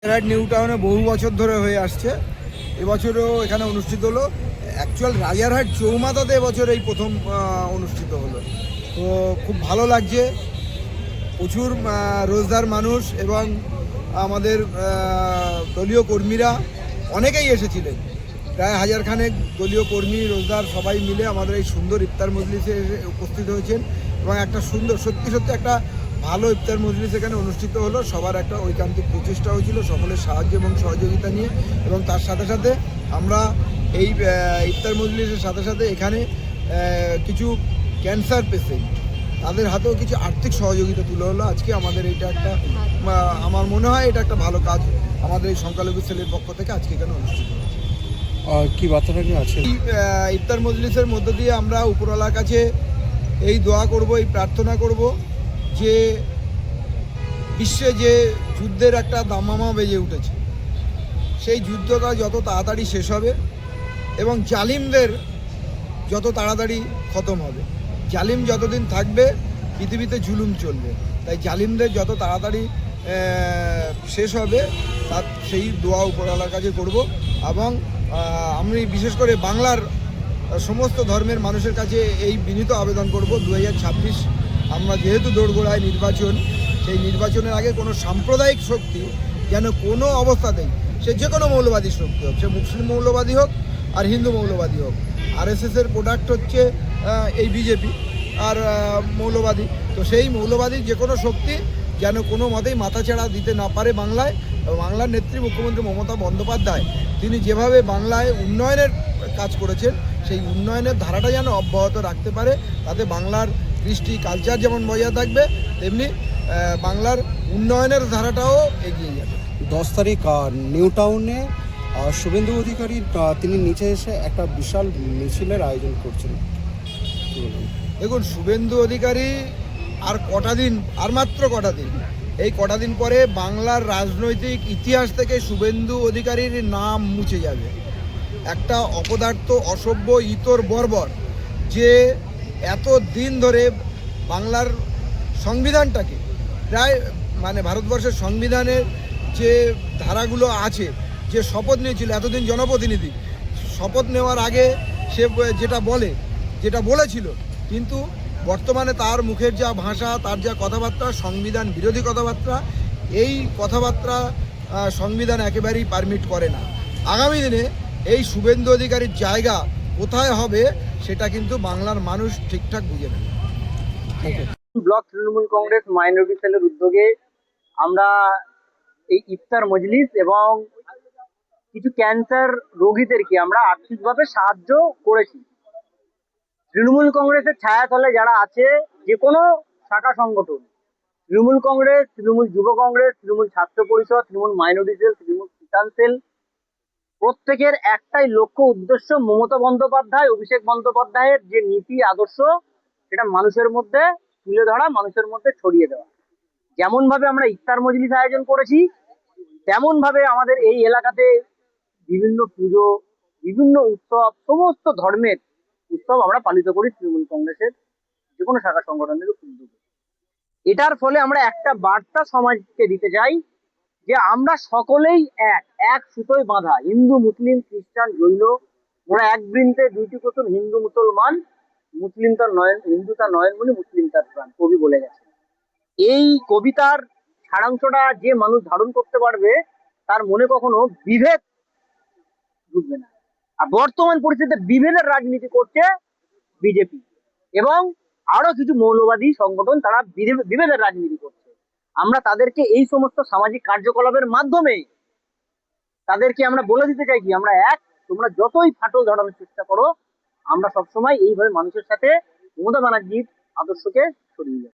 Rajhat new টাউনে বহু বছর ধরে হয়ে আসছে। এবছরও এখানে অনুষ্ঠিত হলো। অ্যাকচুয়াল রাজারহাট চৌমাথাতে এবছর এই প্রথম অনুষ্ঠিত হলো। তো খুব ভালো লাগছে। প্রচুর রোজদার মানুষ এবং আমাদের দলীয় কর্মীরা অনেকেই এসেছিলেন। প্রায় হাজারখানেক দলীয় কর্মী রোজদার সবাই মিলে আমাদের এই সুন্দর ইফতার মজলিসে উপস্থিত হয়েছেন এবং একটা সুন্দর সত্যি একটা ভালো ইফতার মজলিস এখানে অনুষ্ঠিত হলো। সবার একটা ঐকান্তিক প্রচেষ্টা হয়েছিল, সকলের সাহায্য এবং সহযোগিতা নিয়ে। এবং তার সাথে সাথে আমরা এই ইফতার মজলিসের সাথে সাথে এখানে কিছু ক্যান্সার পেশেন্ট তাদের হাতেও কিছু আর্থিক সহযোগিতা তুলে হলো আজকে। আমাদের এটা একটা আমার মনে হয় এটা একটা ভালো কাজ আমাদের এই সংখ্যালঘু সেলের পক্ষ থেকে আজকে এখানে অনুষ্ঠিত হয়েছে। কি বার্তাটা কি আছে ইফতার মজলিসের মধ্য দিয়ে আমরা উপরওয়ালার কাছে এই দোয়া করব, এই প্রার্থনা করব যে বিশ্বে যে যুদ্ধের একটা দামামা বেজে উঠেছে সেই যুদ্ধটা যত তাড়াতাড়ি শেষ হবে এবং জালিমদের যত তাড়াতাড়ি খতম হবে। জালিম যতদিন থাকবে পৃথিবীতে জুলুম চলবে, তাই জালিমদের যত তাড়াতাড়ি শেষ হবে তার সেই দোয়া উপরওয়ালার কাছে করব। এবং আমি বিশেষ করে বাংলার সমস্ত ধর্মের মানুষের কাছে এই বিনীত আবেদন করব 2026 আমরা যেহেতু দোরগোড়ায় নির্বাচন, সেই নির্বাচনের আগে কোনো সাম্প্রদায়িক শক্তি যেন কোনো অবস্থাতেই, সে যে কোনো মৌলবাদী শক্তি হোক, সে মুসলিম মৌলবাদী হোক আর হিন্দু মৌলবাদী হোক, আরএসএসের প্রোডাক্ট হচ্ছে এই বিজেপি আর মৌলবাদী, তো সেই মৌলবাদী যে কোনো শক্তি যেন কোনো মতেই মাথাচাড়া দিতে না পারে বাংলায়। বাংলার নেত্রী মুখ্যমন্ত্রী মমতা বন্দ্যোপাধ্যায় তিনি যেভাবে বাংলায় উন্নয়নের কাজ করেছেন সেই উন্নয়নের ধারাটা যেন অব্যাহত রাখতে পারে, তাতে বাংলার কৃষ্টি কালচার যেমন বজায় থাকবে তেমনি বাংলার উন্নয়নের ধারাটাও এগিয়ে যাবে। 10 তারিখ নিউ টাউনে শুভেন্দু অধিকারী তিনি নিচে এসে একটা বিশাল মিছিলের আয়োজন করছেন। দেখুন, শুভেন্দু অধিকারী আর মাত্র কটা দিন, এই কটা দিন পরে বাংলার রাজনৈতিক ইতিহাস থেকে শুভেন্দু অধিকারীর নাম মুছে যাবে। একটা অপদার্থ, অসভ্য, ইতর, বর্বর যে এত দিন ধরে বাংলার সংবিধানটাকে প্রায় ভারতবর্ষের সংবিধানের যে ধারাগুলো আছে, যে শপথ নিয়েছিল এতদিন জনপ্রতিনিধি, শপথ নেওয়ার আগে সে যেটা বলেছিল, কিন্তু বর্তমানে তার মুখের যা ভাষা, তার যা কথাবার্তা, সংবিধান বিরোধী কথাবার্তা, এই কথাবার্তা সংবিধান একেবারেই পারমিট করে না। আগামী দিনে এই শুভেন্দু অধিকারীর জায়গা কোথায় হবে সেটা কিন্তু বাংলার মানুষ ঠিকঠাক বুঝে নেবে। ব্লক তৃণমূল কংগ্রেস মাইনরিটি সেলের উদ্যোগে আমরা এই ইফতার মজলিস এবং কিছু ক্যান্সার রোগীদেরকে আমরা আর্থিকভাবে সাহায্য করেছি। তৃণমূল কংগ্রেসের ছায়াতলে যারা আছে, যে কোনো শাখা সংগঠন, তৃণমূল কংগ্রেস, তৃণমূল যুব কংগ্রেস, তৃণমূল ছাত্র পরিষদ, তৃণমূল মাইনরিটি সেল, তৃণমূল কিষাণ সেল, প্রত্যেকের একটাই লক্ষ্য উদ্দেশ্য, মমতা বন্দ্যোপাধ্যায়, অভিষেক বন্দ্যোপাধ্যায়ের যে নীতি আদর্শ সেটা মানুষের মধ্যে তুলে ধরা, মানুষের মধ্যে ছড়িয়ে দেওয়া। যেমন ভাবে আমরা ইফতার মজলিস আয়োজন করেছি, তেমন ভাবে আমাদের এই এলাকাতে বিভিন্ন পুজো, বিভিন্ন উৎসব, সমস্ত ধর্মের উৎসব আমরা পালিত করি তৃণমূল কংগ্রেসের যে কোনো শাখা সংগঠনের উদ্যোগে। এটার ফলে আমরা একটা বার্তা সমাজকে দিতে চাই যে আমরা সকলেই এক সুতোয় বাঁধা, হিন্দু, মুসলিম, খ্রিস্টান, জৈন, ওরা এক বৃন্তে দুইটি কুসুম, হিন্দু মুসলমান, মুসলিম তার নয়ন, হিন্দু তার নয়নমণি, মুসলিম তার প্রাণ, কবি বলে গেছে। এই কবিতার সারাংশটা যে মানুষ ধারণ করতে পারবে তার মনে কখনো বিভেদ ঢুকবে না। আর বর্তমান পরিস্থিতিতে বিভেদের রাজনীতি করছে বিজেপি এবং আরো কিছু মৌলবাদী সংগঠন, তারা বিভেদের রাজনীতি করছে। আমরা তাদেরকে এই সমস্ত সামাজিক কার্যকলাপের মাধ্যমে তাদেরকে আমরা বলে দিতে চাই কি আমরা এক, তোমরা যতই ফাটল ধরানোর চেষ্টা করো, আমরা সবসময় এইভাবে মানুষের সাথে মমতা ব্যানার্জির আদর্শকে ছড়িয়ে যাই।